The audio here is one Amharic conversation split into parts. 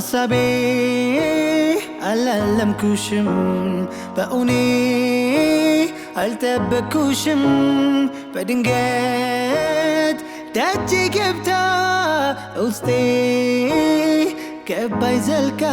ባሳቤ አላለምኩሽም በእውኔ አልጠበቅኩሽም በድንገት ደጄ ገብታ ውስጤ ገባይ ዘልቃ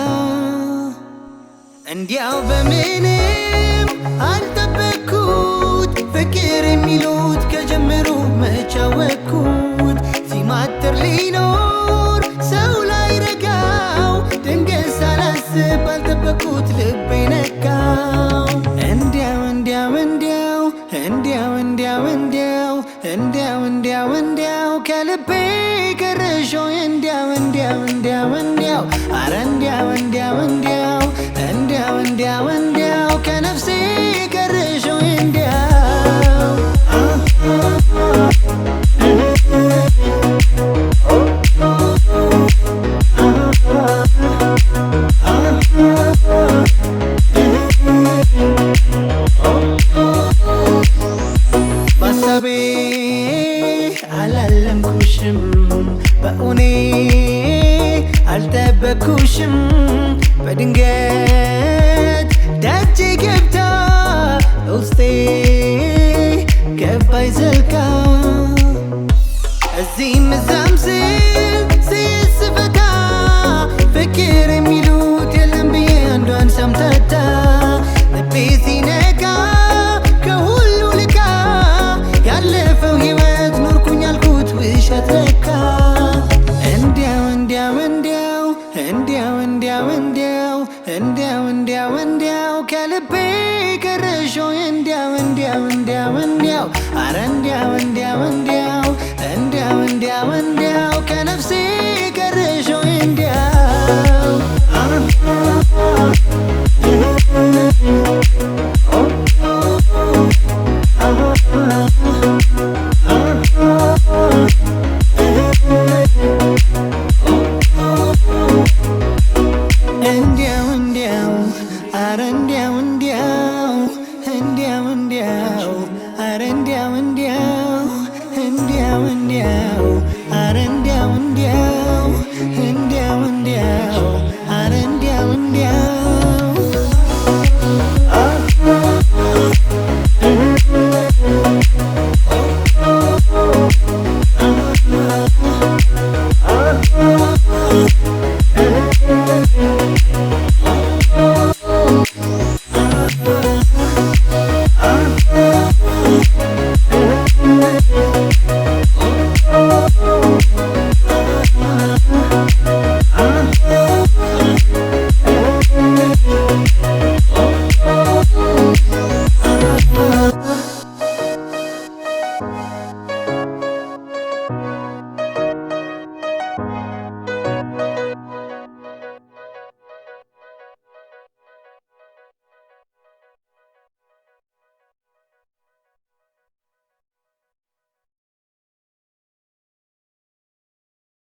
እንዲያው በምንም አልጠበቅኩት ፍቅር የሚሉት ከጀምሩ መች አወቅኩት ሲማትር ሊኖር ሰው ላይ ረጋው ድንገት ሳላስብ ባልጠበቅኩት ልቤ ነካው እንዲያው እንዲያው እንዲያው እንዲያው እንዲያው እንዲያው እንዲያው እንዲያው እንዲያው ከልቤ ቀረሽው እንዲያው እንዲያው እንዲያው እንዲያው አረ እንዲያው እንዲያው እንዲያው እንዲያው እንዲያው እንዲያው ከነፍሴ ቀረሽው እንዲያው ባሳቤ አላለምኩሽም በእውኔ አልጠበቅኩሽም በድንገት ደጄ ገብታ ውስጤ ገባይ ዘልቃ እዚህም እዛም ስፈታ ፍቅር የሚሉት የለም ብዬ አንዷን ሳምታታ ልቤ ሲነጋ ከሁሉ ልካ ያለፈው ሕይወት ኖርኩኝ ያልኩት ውሸት ለካ እንዲያው እንዲያው እንዲያው እንዲያው እንዲያው እንዲያው እንዲያው እንዲያው እንዲያው ከልቤ ቀረሽው እንዲያው እንዲያው እንዲያው እንዲያው አረ እንዲያው እንዲያው እንዲያው